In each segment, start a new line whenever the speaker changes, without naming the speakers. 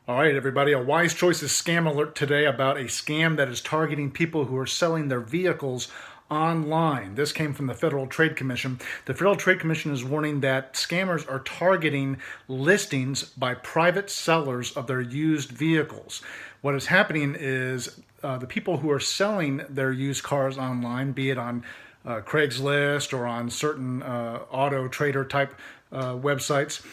All right, everybody, a Wise Choices scam alert today about a scam that is targeting people who are selling their vehicles online. This came from the Federal Trade Commission. The Federal Trade Commission is warning that scammers are targeting listings by private sellers of their used vehicles. What is happening is the people who are selling their used cars online, be it on Craigslist or on certain auto trader type websites,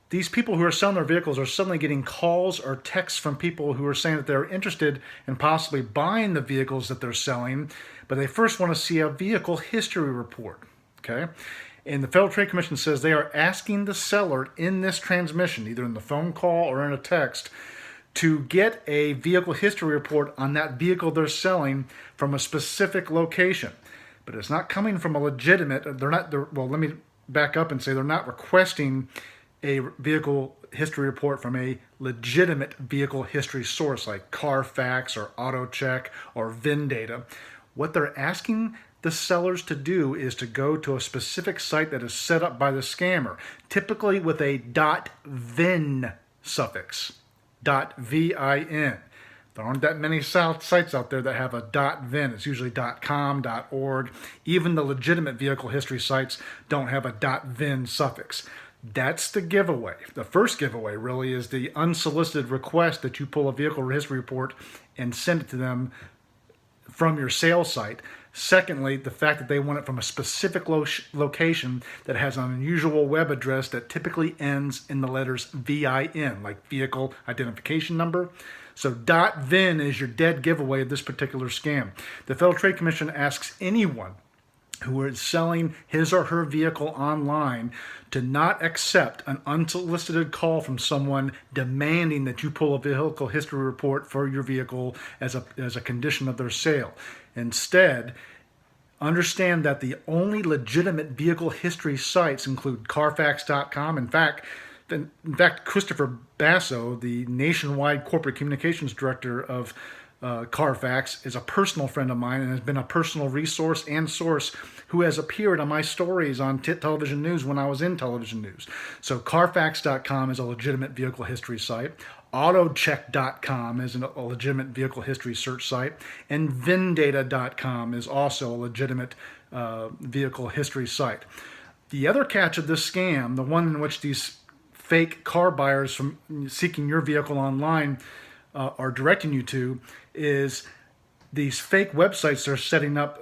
these people who are selling their vehicles are suddenly getting calls or texts from people who are saying that they're interested in possibly buying the vehicles that they're selling, but they first want to see a vehicle history report. Okay? And the Federal Trade Commission says they are asking the seller in this transmission, either in the phone call or in a text, to get a vehicle history report on that vehicle they're selling from a specific location. But it's not coming from a legitimate, well, let me back up and say they're not requesting a vehicle history report from a legitimate vehicle history source like Carfax or AutoCheck or VIN data. What they're asking the sellers to do is to go to a specific site that is set up by the scammer, typically with a .vin suffix, .vin. There aren't that many sites out there that have a .vin. It's usually .com, .org. Even the legitimate vehicle history sites don't have a .vin suffix. That's the giveaway. The first giveaway really is the unsolicited request that you pull a vehicle history report and send it to them from your sales site. Secondly, the fact that they want it from a specific location that has an unusual web address that typically ends in the letters VIN, like vehicle identification number. So .vin is your dead giveaway of this particular scam. The Federal Trade Commission asks anyone who is selling his or her vehicle online to not accept an unsolicited call from someone demanding that you pull a vehicle history report for your vehicle as a condition of their sale. Instead, understand that the only legitimate vehicle history sites include Carfax.com. In fact, Christopher Basso, the nationwide corporate communications director of Carfax, is a personal friend of mine and has been a personal resource and source who has appeared on my stories on television news when I was in television news. So Carfax.com is a legitimate vehicle history site. AutoCheck.com is a legitimate vehicle history search site. And VINdata.com is also a legitimate vehicle history site. The other catch of this scam, the one in which these fake car buyers from seeking your vehicle online are directing you to, is these fake websites they're setting up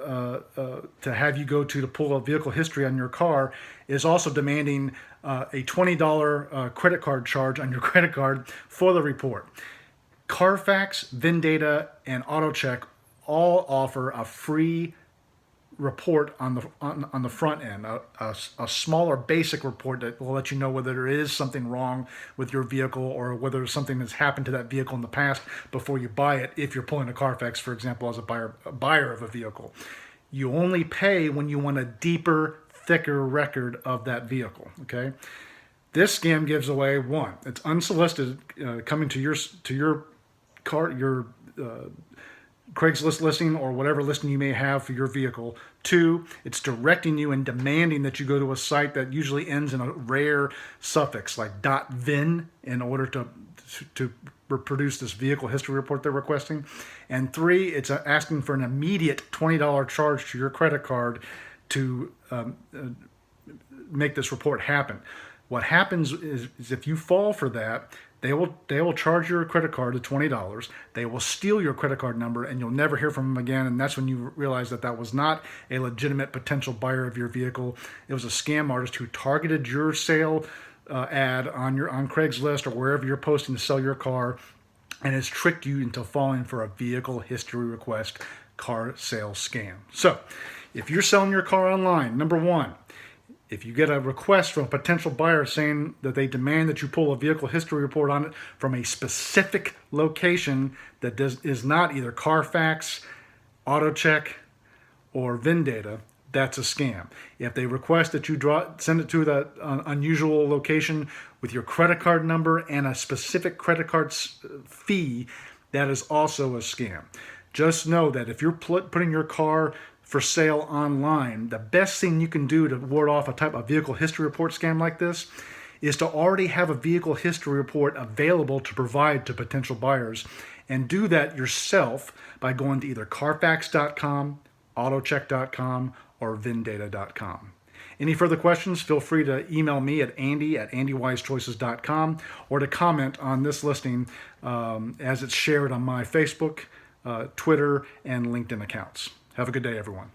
to have you go to pull a vehicle history on your car is also demanding a $20 credit card charge on your credit card for the report. Carfax, VINdata, and AutoCheck all offer a free report on the front end, a smaller basic report that will let you know whether there is something wrong with your vehicle or whether something has happened to that vehicle in the past before you buy it. If you're pulling a Carfax, for example, as a buyer of a vehicle, you only pay when you want a deeper, thicker record of that vehicle. Okay, this scam gives away one. It's unsolicited, coming to your car, your Craigslist listing or whatever listing you may have for your vehicle. Two, it's directing you and demanding that you go to a site that usually ends in a rare suffix like .vin in order to produce this vehicle history report they're requesting. And three, it's asking for an immediate $20 charge to your credit card to make this report happen. What happens is if you fall for that, they will charge your credit card the $20. They will steal your credit card number, and you'll never hear from them again. And that's when you realize that that was not a legitimate potential buyer of your vehicle. It was a scam artist who targeted your sale ad on Craigslist or wherever you're posting to sell your car, and has tricked you into falling for a vehicle history request car sale scam. So, if you're selling your car online, number one, if you get a request from a potential buyer saying that they demand that you pull a vehicle history report on it from a specific location that is not either Carfax, AutoCheck, or VINdata, that's a scam. If they request that you send it to that unusual location with your credit card number and a specific credit card fee, that is also a scam. Just know that if you're putting your car for sale online, the best thing you can do to ward off a type of vehicle history report scam like this is to already have a vehicle history report available to provide to potential buyers, and do that yourself by going to either Carfax.com, Autocheck.com, or Vindata.com. Any further questions, feel free to email me at andy@andywisechoices.com, or to comment on this listing as it's shared on my Facebook, Twitter, and LinkedIn accounts. Have a good day, everyone.